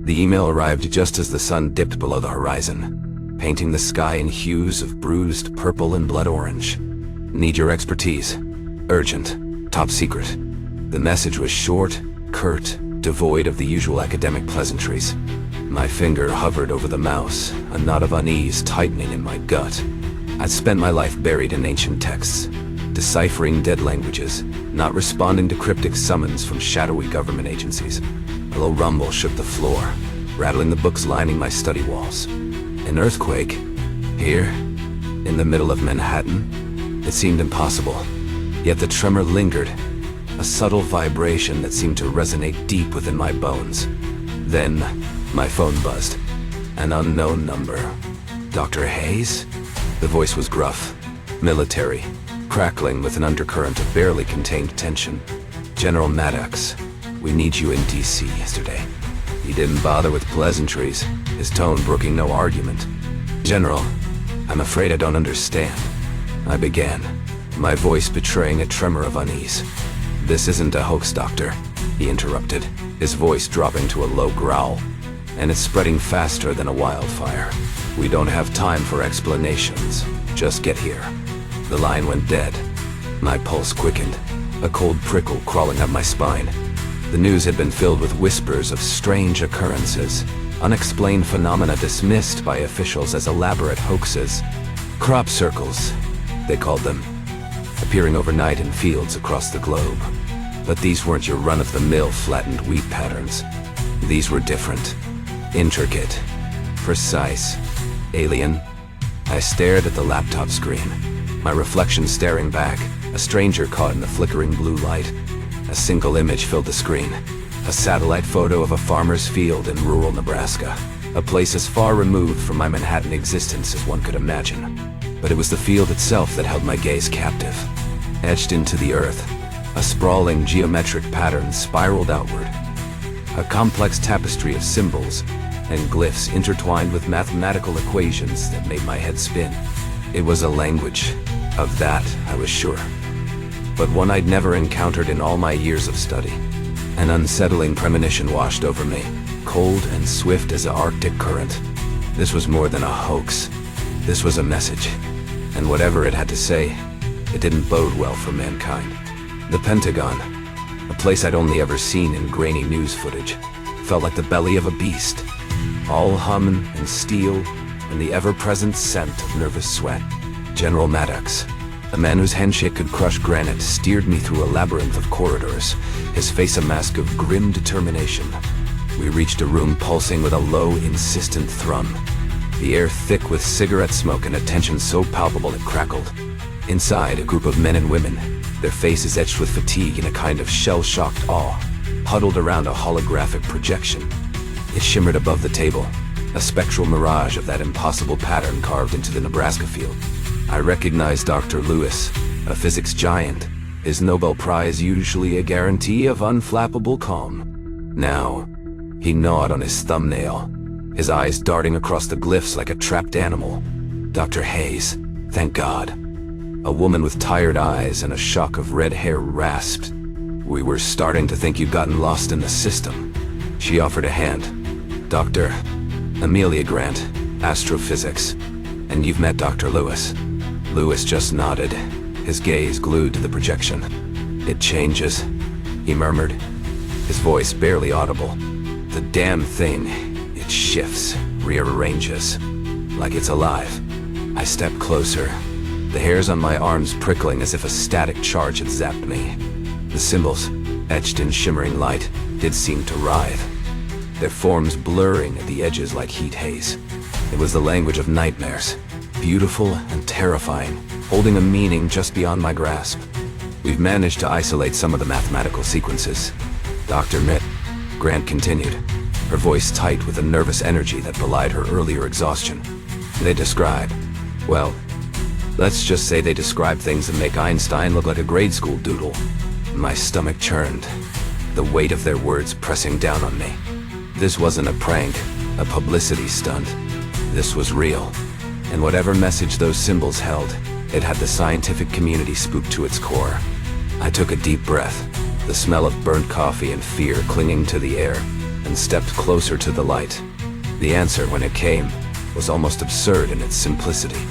The email arrived just as the sun dipped below the horizon, painting the sky in hues of bruised purple and blood orange. Need your expertise. Urgent. Top secret. The message was short, curt, devoid of the usual academic pleasantries. My finger hovered over the mouse, a knot of unease tightening in my gut. I'd spent my life buried in ancient texts, deciphering dead languages, not responding to cryptic summons from shadowy government agencies. A low rumble shook the floor, rattling the books lining my study walls. An earthquake? Here? In the middle of Manhattan? It seemed impossible. Yet the tremor lingered, a subtle vibration that seemed to resonate deep within my bones. Then, my phone buzzed. An unknown number. Dr. Hayes? The voice was gruff, military, crackling with an undercurrent of barely contained tension. General Maddox, we need you in D.C. yesterday. He didn't bother with pleasantries, his tone brooking no argument. General, I'm afraid I don't understand. I began, my voice betraying a tremor of unease. This isn't a hoax, Doctor, he interrupted, his voice dropping to a low growl. And it's spreading faster than a wildfire. We don't have time for explanations. Just get here. The line went dead. My pulse quickened, a cold prickle crawling up my spine. The news had been filled with whispers of strange occurrences, unexplained phenomena dismissed by officials as elaborate hoaxes. Crop circles, they called them, appearing overnight in fields across the globe. But these weren't your run-of-the-mill flattened wheat patterns. These were different, intricate, precise, alien. I stared at the laptop screen, my reflection staring back, a stranger caught in the flickering blue light. A single image filled the screen, a satellite photo of a farmer's field in rural Nebraska, a place as far removed from my Manhattan existence as one could imagine. But it was the field itself that held my gaze captive. Etched into the earth, a sprawling geometric pattern spiraled outward, a complex tapestry of symbols and glyphs intertwined with mathematical equations that made my head spin. It was a language, of that I was sure, but one I'd never encountered in all my years of study. An unsettling premonition washed over me, cold and swift as an Arctic current. This was more than a hoax. This was a message, and whatever it had to say, it didn't bode well for mankind. The Pentagon, a place I'd only ever seen in grainy news footage, felt like the belly of a beast, all hum and steel and the ever-present scent of nervous sweat. General Maddox, the man whose handshake could crush granite, steered me through a labyrinth of corridors, his face a mask of grim determination. We reached a room pulsing with a low, insistent thrum, the air thick with cigarette smoke and a tension so palpable it crackled. Inside, a group of men and women, their faces etched with fatigue and a kind of shell-shocked awe, huddled around a holographic projection. It shimmered above the table, a spectral mirage of that impossible pattern carved into the Nebraska field. I recognized Dr. Lewis, a physics giant, his Nobel Prize usually a guarantee of unflappable calm. Now, he gnawed on his thumbnail, his eyes darting across the glyphs like a trapped animal. Dr. Hayes, thank God. A woman with tired eyes and a shock of red hair rasped. We were starting to think you'd gotten lost in the system. She offered a hand. Doctor, Amelia Grant, astrophysics. And you've met Dr. Lewis. Lewis just nodded, his gaze glued to the projection. It changes, he murmured, his voice barely audible. The damn thing, it shifts, rearranges, like it's alive. I stepped closer, the hairs on my arms prickling as if a static charge had zapped me. The symbols, etched in shimmering light, did seem to writhe, their forms blurring at the edges like heat haze. It was the language of nightmares, beautiful and terrifying, holding a meaning just beyond my grasp. We've managed to isolate some of the mathematical sequences. Dr. Grant continued, her voice tight with a nervous energy that belied her earlier exhaustion. They describe, well, let's just say they describe things that make Einstein look like a grade school doodle. My stomach churned, the weight of their words pressing down on me. This wasn't a prank, a publicity stunt. This was real. And whatever message those symbols held, it had the scientific community spooked to its core. I took a deep breath, the smell of burnt coffee and fear clinging to the air. and stepped closer to the light. The answer, when it came, was almost absurd in its simplicity.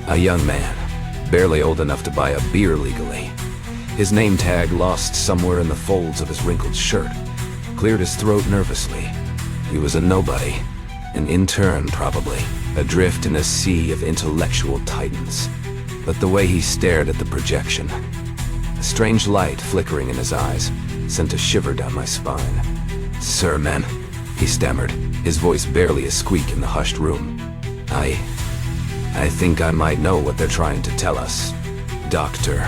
A young man, barely old enough to buy a beer legally. His name tag lost somewhere in the folds of his wrinkled shirt, cleared his throat nervously. He was a nobody, an intern probably, adrift in a sea of intellectual titans. But the way he stared at the projection, a strange light flickering in his eyes, sent a shiver down my spine. "Sir, man," he stammered, his voice barely a squeak in the hushed room. I think I might know what they're trying to tell us. Dr.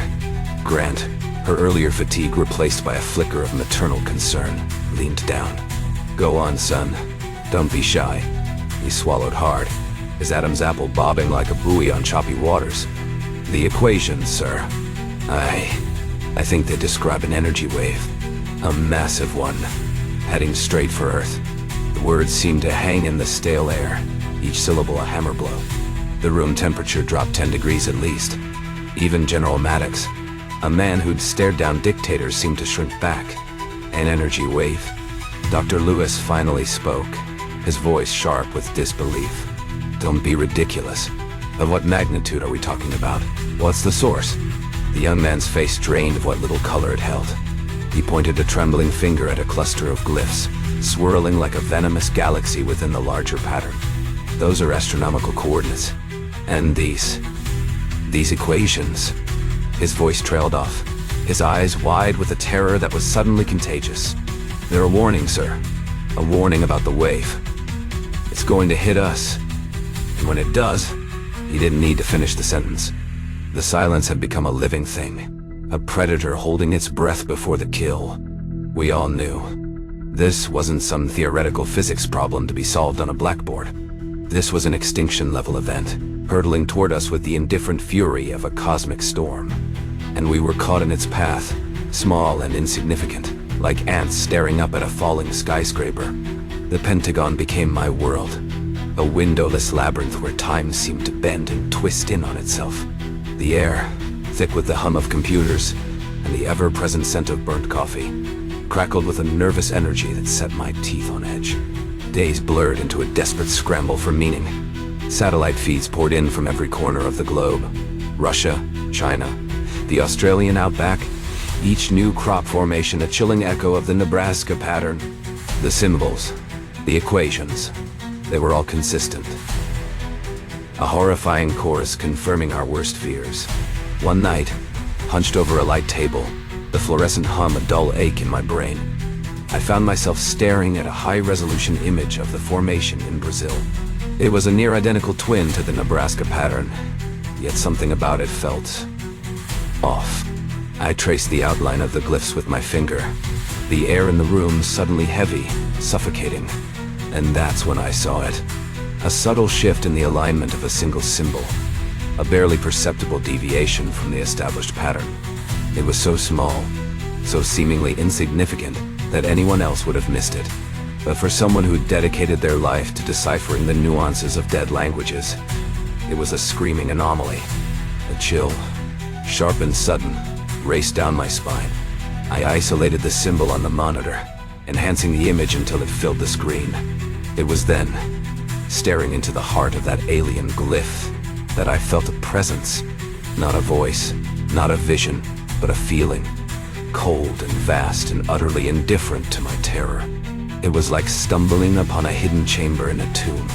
Grant, her earlier fatigue replaced by a flicker of maternal concern, leaned down. "Go on, son. Don't be shy." He swallowed hard, his Adam's apple bobbing like a buoy on choppy waters. "The equations, sir. I think they describe an energy wave. A massive one, heading straight for Earth." The words seemed to hang in the stale air, each syllable a hammer blow. The room temperature dropped 10 degrees at least. Even General Maddox, a man who'd stared down dictators, seemed to shrink back. An energy wave. Dr. Lewis finally spoke, his voice sharp with disbelief. "Don't be ridiculous. Of what magnitude are we talking about? What's the source?" The young man's face drained of what little color it held. He pointed a trembling finger at a cluster of glyphs, swirling like a venomous galaxy within the larger pattern. "Those are astronomical coordinates. And these equations." His voice trailed off, his eyes wide with a terror that was suddenly contagious. "They're a warning, sir. A warning about the wave. It's going to hit us. And when it does..." He didn't need to finish the sentence. The silence had become a living thing, a predator holding its breath before the kill. We all knew. This wasn't some theoretical physics problem to be solved on a blackboard. This was an extinction-level event, hurtling toward us with the indifferent fury of a cosmic storm. And we were caught in its path, small and insignificant, like ants staring up at a falling skyscraper. The Pentagon became my world, a windowless labyrinth where time seemed to bend and twist in on itself. The air, thick with the hum of computers and the ever-present scent of burnt coffee, crackled with a nervous energy that set my teeth on edge. Days blurred into a desperate scramble for meaning. Satellite feeds poured in from every corner of the globe. Russia, China, the Australian outback, each new crop formation a chilling echo of the Nebraska pattern. The symbols, the equations, they were all consistent. A horrifying chorus confirming our worst fears. One night, hunched over a light table, the fluorescent hum a dull ache in my brain, I found myself staring at a high-resolution image of the formation in Brazil. It was a near-identical twin to the Nebraska pattern, yet something about it felt off. I traced the outline of the glyphs with my finger, the air in the room suddenly heavy, suffocating. And that's when I saw it. A subtle shift in the alignment of a single symbol, a barely perceptible deviation from the established pattern. It was so small, so seemingly insignificant, that anyone else would have missed it. But for someone who dedicated their life to deciphering the nuances of dead languages, it was a screaming anomaly. A chill, sharp and sudden, raced down my spine. I isolated the symbol on the monitor, enhancing the image until it filled the screen. It was then, staring into the heart of that alien glyph, that I felt a presence. Not a voice, not a vision, but a feeling. Cold and vast and utterly indifferent to my terror. It was like stumbling upon a hidden chamber in a tomb,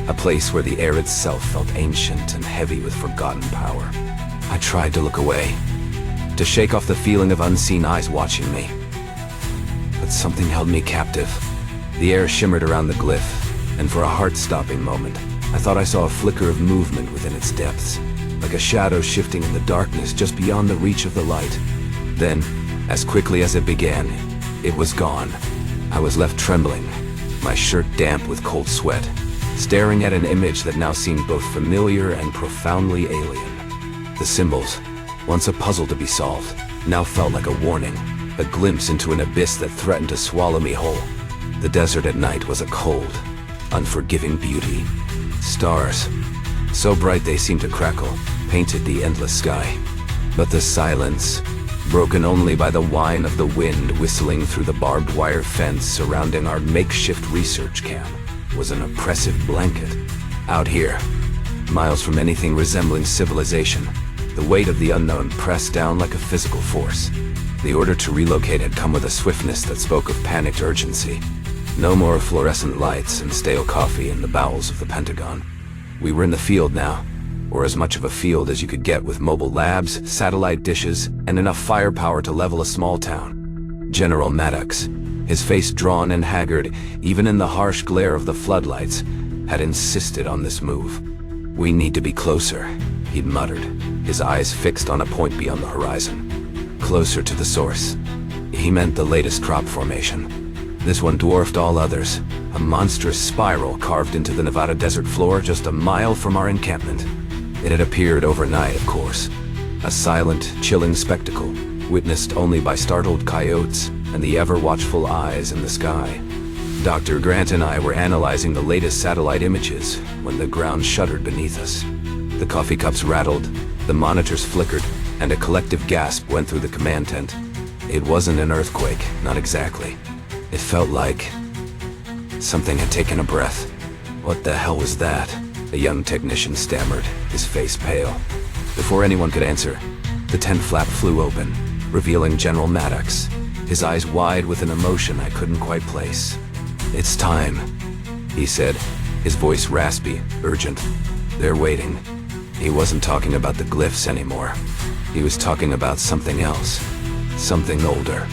a place where the air itself felt ancient and heavy with forgotten power. I tried to look away, to shake off the feeling of unseen eyes watching me. But something held me captive. The air shimmered around the glyph, and for a heart-stopping moment, I thought I saw a flicker of movement within its depths, like a shadow shifting in the darkness just beyond the reach of the light. Then, as quickly as it began, it was gone. I was left trembling, my shirt damp with cold sweat, staring at an image that now seemed both familiar and profoundly alien. The symbols, once a puzzle to be solved, now felt like a warning, a glimpse into an abyss that threatened to swallow me whole. The desert at night was a cold, unforgiving beauty. Stars, so bright they seemed to crackle, painted the endless sky. But the silence, broken only by the whine of the wind whistling through the barbed wire fence surrounding our makeshift research camp, was an oppressive blanket. Out here, miles from anything resembling civilization, the weight of the unknown pressed down like a physical force. The order to relocate had come with a swiftness that spoke of panicked urgency. No more fluorescent lights and stale coffee in the bowels of the Pentagon. We were in the field now, or as much of a field as you could get with mobile labs, satellite dishes, and enough firepower to level a small town. General Maddox, his face drawn and haggard, even in the harsh glare of the floodlights, had insisted on this move. "We need to be closer," he'd muttered, his eyes fixed on a point beyond the horizon. Closer to the source. He meant the latest crop formation. This one dwarfed all others, a monstrous spiral carved into the Nevada desert floor just a mile from our encampment. It had appeared overnight, of course. A silent, chilling spectacle, witnessed only by startled coyotes and the ever-watchful eyes in the sky. Dr. Grant and I were analyzing the latest satellite images when the ground shuddered beneath us. The coffee cups rattled, the monitors flickered, and a collective gasp went through the command tent. It wasn't an earthquake, not exactly. It felt like something had taken a breath. "What the hell was that?" a young technician stammered, his face pale. Before anyone could answer, the tent flap flew open, revealing General Maddox, his eyes wide with an emotion I couldn't quite place. "It's time," he said, his voice raspy, urgent. "They're waiting." He wasn't talking about the glyphs anymore. He was talking about something else. Something older.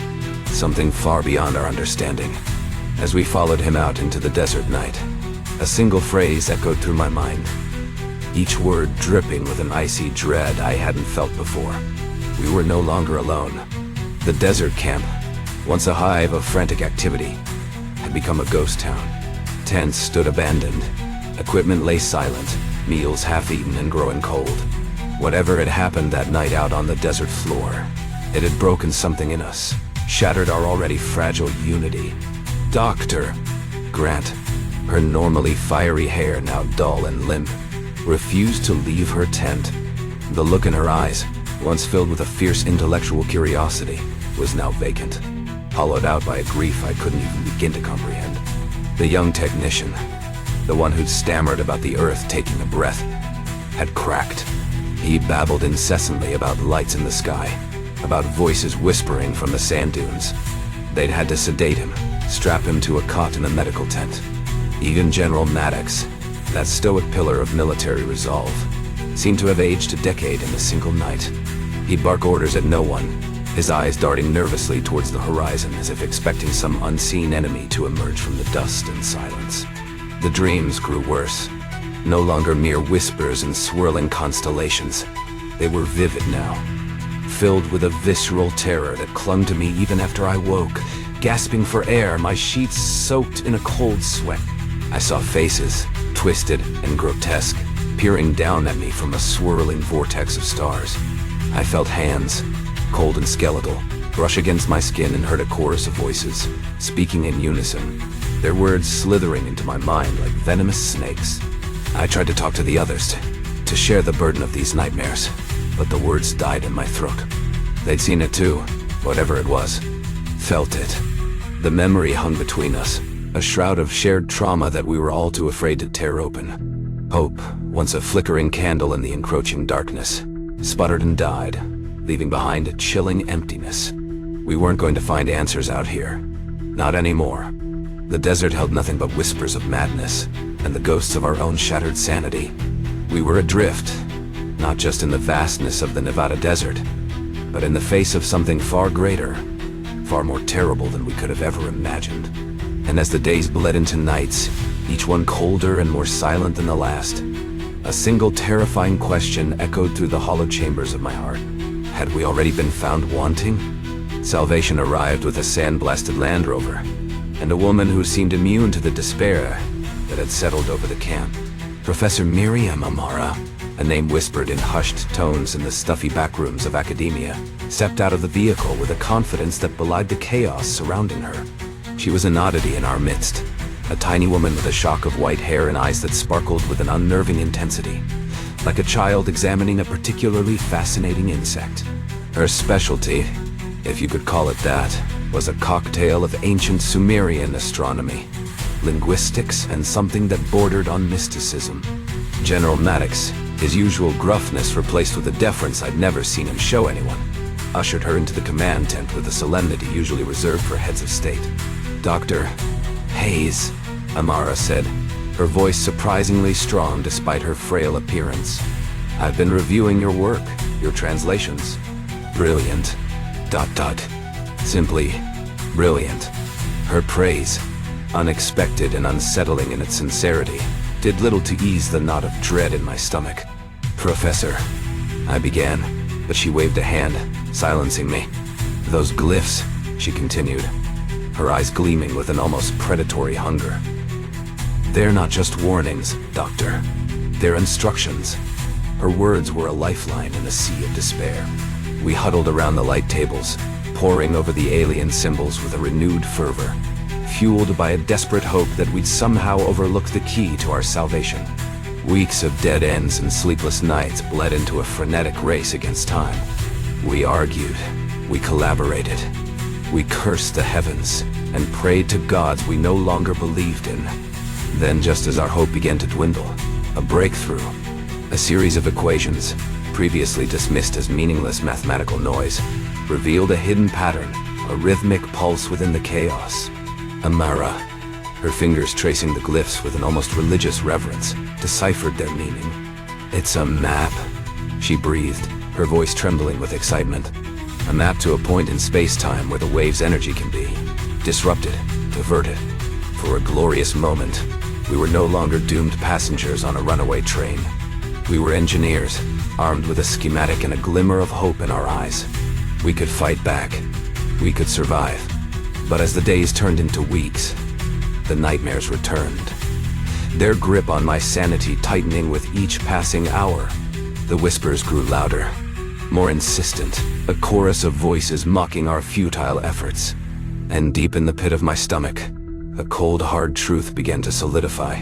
Something far beyond our understanding. As we followed him out into the desert night, a single phrase echoed through my mind, each word dripping with an icy dread I hadn't felt before. We were no longer alone. The desert camp, once a hive of frantic activity, had become a ghost town. Tents stood abandoned. Equipment lay silent, meals half-eaten and growing cold. Whatever had happened that night out on the desert floor, it had broken something in us, shattered our already fragile unity. Dr. Grant, her normally fiery hair now dull and limp, refused to leave her tent. The look in her eyes, once filled with a fierce intellectual curiosity, was now vacant, hollowed out by a grief I couldn't even begin to comprehend. The young technician, the one who'd stammered about the earth taking a breath, had cracked. He babbled incessantly about lights in the sky, about voices whispering from the sand dunes. They'd had to sedate him, strap him to a cot in a medical tent. Even General Maddox, that stoic pillar of military resolve, seemed to have aged a decade in a single night. He'd bark orders at no one, his eyes darting nervously towards the horizon as if expecting some unseen enemy to emerge from the dust and silence. The dreams grew worse. No longer mere whispers and swirling constellations. They were vivid now, filled with a visceral terror that clung to me even after I woke, gasping for air, my sheets soaked in a cold sweat. I saw faces, twisted and grotesque, peering down at me from a swirling vortex of stars. I felt hands, cold and skeletal, brush against my skin and heard a chorus of voices, speaking in unison, their words slithering into my mind like venomous snakes. I tried to talk to the others, to share the burden of these nightmares, but the words died in my throat. They'd seen it too, whatever it was. Felt it. The memory hung between us, a shroud of shared trauma that we were all too afraid to tear open. Hope, once a flickering candle in the encroaching darkness, sputtered and died, leaving behind a chilling emptiness. We weren't going to find answers out here. Not anymore. The desert held nothing but whispers of madness, and the ghosts of our own shattered sanity. We were adrift, not just in the vastness of the Nevada desert, but in the face of something far greater, far more terrible than we could have ever imagined. And as the days bled into nights, each one colder and more silent than the last, a single terrifying question echoed through the hollow chambers of my heart. Had we already been found wanting? Salvation arrived with a sand-blasted Land Rover, and a woman who seemed immune to the despair that had settled over the camp. Professor Miriam Amara, a name whispered in hushed tones in the stuffy backrooms of academia, stepped out of the vehicle with a confidence that belied the chaos surrounding her. She was an oddity in our midst, a tiny woman with a shock of white hair and eyes that sparkled with an unnerving intensity, like a child examining a particularly fascinating insect. Her specialty, if you could call it that, was a cocktail of ancient Sumerian astronomy, linguistics, and something that bordered on mysticism. General Maddox, his usual gruffness replaced with a deference I'd never seen him show anyone, ushered her into the command tent with the solemnity usually reserved for heads of state. "Dr. Hayes," Amara said, her voice surprisingly strong despite her frail appearance. "I've been reviewing your work, your translations. Brilliant. ... Simply brilliant." Her praise, unexpected and unsettling in its sincerity, did little to ease the knot of dread in my stomach. "Professor," I began, but she waved a hand, silencing me. "Those glyphs," she continued, her eyes gleaming with an almost predatory hunger. "They're not just warnings, Doctor. They're instructions." Her words were a lifeline in a sea of despair. We huddled around the light tables, poring over the alien symbols with a renewed fervor, fueled by a desperate hope that we'd somehow overlook the key to our salvation. Weeks of dead ends and sleepless nights bled into a frenetic race against time. We argued, we collaborated, we cursed the heavens, and prayed to gods we no longer believed in. Then, just as our hope began to dwindle, a breakthrough, a series of equations, previously dismissed as meaningless mathematical noise, revealed a hidden pattern, a rhythmic pulse within the chaos. Amara, her fingers tracing the glyphs with an almost religious reverence, deciphered their meaning. "It's a map," she breathed, her voice trembling with excitement. "A map to a point in space-time where the wave's energy can be disrupted, diverted. For a glorious moment, we were no longer doomed passengers on a runaway train. We were engineers, armed with a schematic and a glimmer of hope in our eyes. We could fight back. We could survive. But as the days turned into weeks, the nightmares returned, their grip on my sanity tightening with each passing hour. The whispers grew louder, more insistent, a chorus of voices mocking our futile efforts. And deep in the pit of my stomach, a cold, hard truth began to solidify.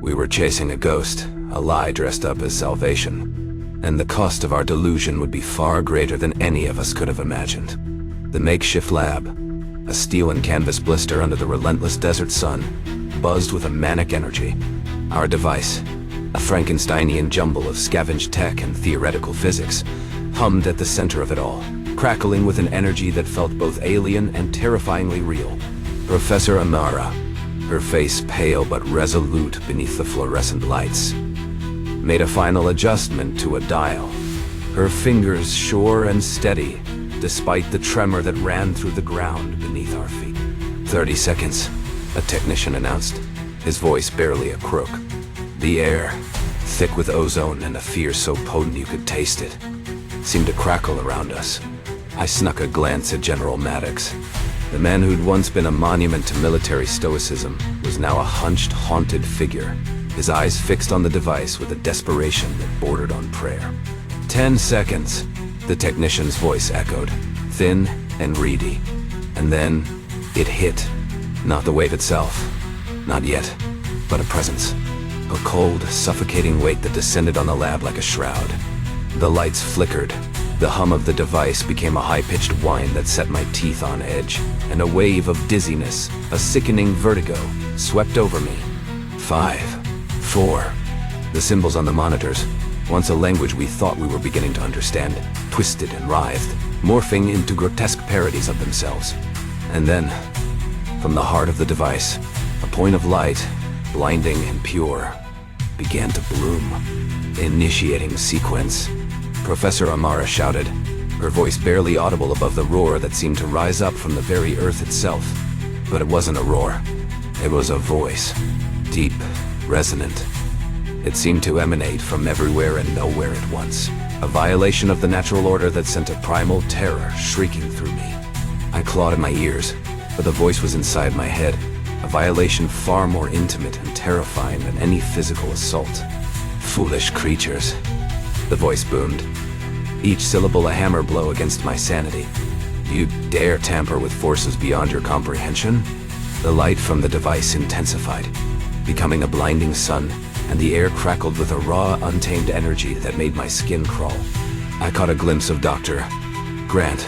We were chasing a ghost, a lie dressed up as salvation, and the cost of our delusion would be far greater than any of us could have imagined. The makeshift lab, a steel and canvas blister under the relentless desert sun, buzzed with a manic energy. Our device, a Frankensteinian jumble of scavenged tech and theoretical physics, hummed at the center of it all, crackling with an energy that felt both alien and terrifyingly real. Professor Amara, her face pale but resolute beneath the fluorescent lights, made a final adjustment to a dial, her fingers sure and steady, despite the tremor that ran through the ground beneath our feet. 30 seconds, a technician announced, his voice barely a croak. The air, thick with ozone and a fear so potent you could taste it, seemed to crackle around us. I snuck a glance at General Maddox. The man who'd once been a monument to military stoicism was now a hunched, haunted figure, his eyes fixed on the device with a desperation that bordered on prayer. 10 seconds, the technician's voice echoed, thin and reedy. And then, it hit. Not the wave itself. Not yet. But a presence. A cold, suffocating weight that descended on the lab like a shroud. The lights flickered. The hum of the device became a high-pitched whine that set my teeth on edge, and a wave of dizziness, a sickening vertigo, swept over me. 5, 4. The symbols on the monitors, once a language we thought we were beginning to understand, twisted and writhed, morphing into grotesque parodies of themselves. And then, from the heart of the device, a point of light, blinding and pure, began to bloom. Initiating sequence. Professor Amara shouted, her voice barely audible above the roar that seemed to rise up from the very earth itself. But it wasn't a roar. It was a voice. Deep, resonant. It seemed to emanate from everywhere and nowhere at once. A violation of the natural order that sent a primal terror shrieking through me. I clawed at my ears, but the voice was inside my head. A violation far more intimate and terrifying than any physical assault. Foolish creatures. The voice boomed, each syllable a hammer blow against my sanity. You dare tamper with forces beyond your comprehension? The light from the device intensified, becoming a blinding sun, and the air crackled with a raw, untamed energy that made my skin crawl. I caught a glimpse of Dr. Grant,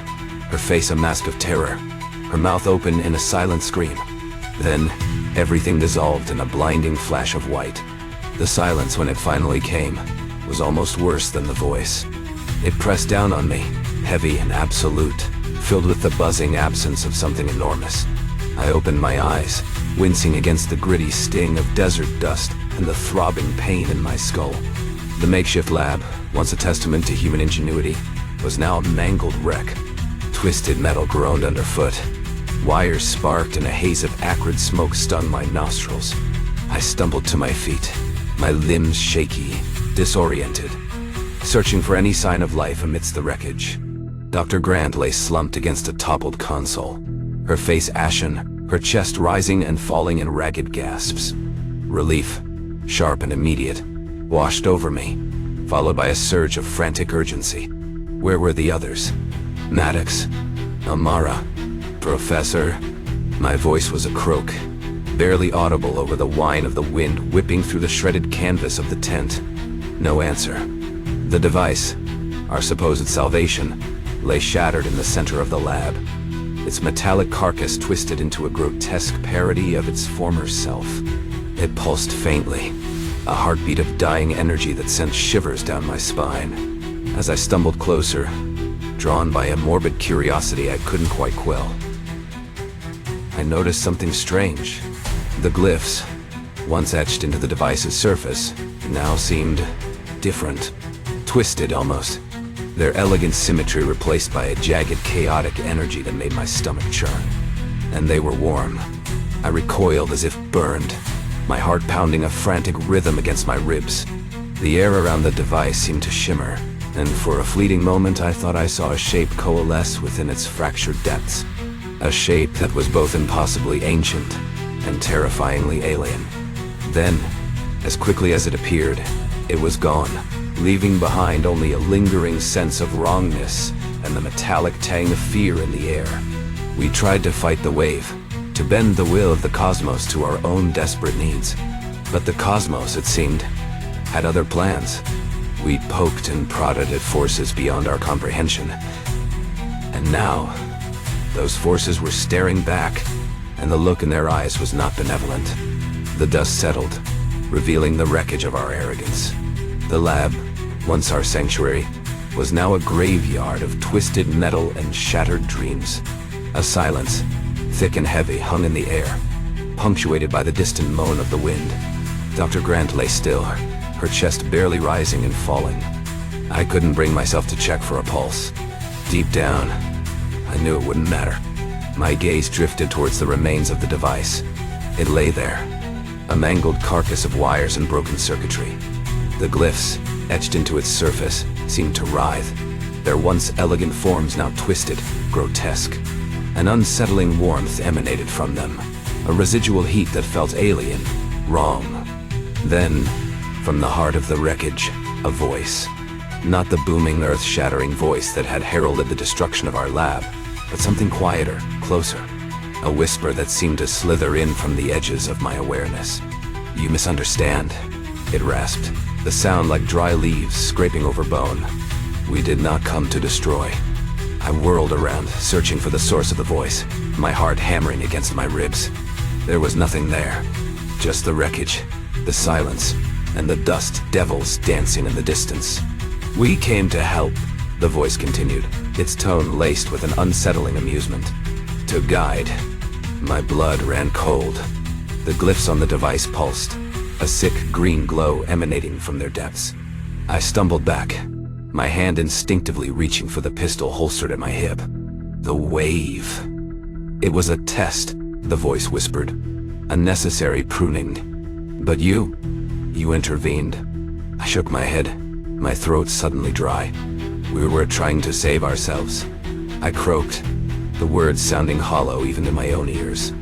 her face a mask of terror, her mouth open in a silent scream. Then, everything dissolved in a blinding flash of white. The silence, when it finally came, was almost worse than the voice. It pressed down on me, heavy and absolute, filled with the buzzing absence of something enormous. I opened my eyes, wincing against the gritty sting of desert dust and the throbbing pain in my skull. The makeshift lab, once a testament to human ingenuity, was now a mangled wreck. Twisted metal groaned underfoot. Wires sparked and a haze of acrid smoke stung my nostrils. I stumbled to my feet, my limbs shaky, disoriented, searching for any sign of life amidst the wreckage. Dr. Grant lay slumped against a toppled console, her face ashen, her chest rising and falling in ragged gasps. Relief, sharp and immediate, washed over me, followed by a surge of frantic urgency. Where were the others? Maddox? Amara? Professor? My voice was a croak, barely audible over the whine of the wind whipping through the shredded canvas of the tent. No answer. The device, our supposed salvation, lay shattered in the center of the lab, its metallic carcass twisted into a grotesque parody of its former self. It pulsed faintly, a heartbeat of dying energy that sent shivers down my spine. As I stumbled closer, drawn by a morbid curiosity I couldn't quite quell, I noticed something strange. The glyphs, once etched into the device's surface, now seemed different, twisted almost, their elegant symmetry replaced by a jagged, chaotic energy that made my stomach churn. And they were warm. I recoiled as if burned, my heart pounding a frantic rhythm against my ribs. The air around the device seemed to shimmer, and for a fleeting moment I thought I saw a shape coalesce within its fractured depths. A shape that was both impossibly ancient and terrifyingly alien. Then, as quickly as it appeared, it was gone, leaving behind only a lingering sense of wrongness and the metallic tang of fear in the air. We tried to fight the wave, to bend the will of the cosmos to our own desperate needs. But the cosmos, it seemed, had other plans. We poked and prodded at forces beyond our comprehension. And now, those forces were staring back, and the look in their eyes was not benevolent. The dust settled, revealing the wreckage of our arrogance. The lab, once our sanctuary, was now a graveyard of twisted metal and shattered dreams. A silence, thick and heavy, hung in the air, punctuated by the distant moan of the wind. Dr. Grant lay still, her chest barely rising and falling. I couldn't bring myself to check for a pulse. Deep down, I knew it wouldn't matter. My gaze drifted towards the remains of the device. It lay there, a mangled carcass of wires and broken circuitry. The glyphs, etched into its surface, seemed to writhe, their once elegant forms now twisted, grotesque. An unsettling warmth emanated from them, a residual heat that felt alien, wrong. Then, from the heart of the wreckage, a voice. Not the booming, earth-shattering voice that had heralded the destruction of our lab, but something quieter, closer. A whisper that seemed to slither in from the edges of my awareness. "You misunderstand," it rasped, the sound like dry leaves scraping over bone. "We did not come to destroy." I whirled around, searching for the source of the voice, my heart hammering against my ribs. There was nothing there, just the wreckage, the silence, and the dust devils dancing in the distance. "We came to help," the voice continued, its tone laced with an unsettling amusement. "To guide." My blood ran cold. The glyphs on the device pulsed, a sick green glow emanating from their depths. I stumbled back, my hand instinctively reaching for the pistol holstered at my hip. The wave. "It was a test," the voice whispered, "a necessary pruning. But you intervened." I shook my head, my throat suddenly dry. "We were trying to save ourselves," I croaked, the words sounding hollow even in my own ears.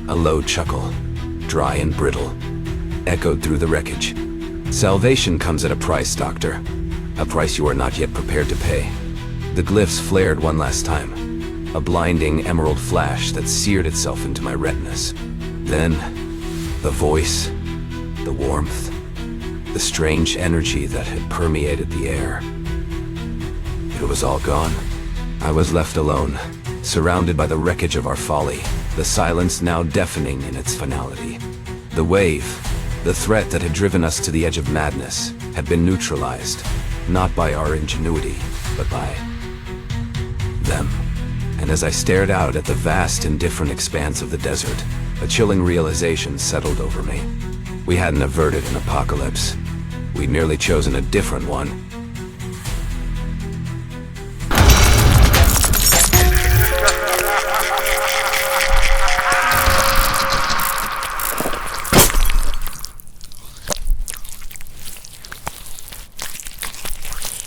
A low chuckle, dry and brittle, echoed through the wreckage. "Salvation comes at a price, Doctor. A price you are not yet prepared to pay." The glyphs flared one last time, a blinding emerald flash that seared itself into my retinas. Then, the voice, the warmth, the strange energy that had permeated the air. It was all gone. I was left alone, surrounded by the wreckage of our folly, the silence now deafening in its finality. The wave, the threat that had driven us to the edge of madness, had been neutralized, not by our ingenuity, but by them. And as I stared out at the vast, indifferent expanse of the desert, a chilling realization settled over me. We hadn't averted an apocalypse. We'd merely chosen a different one,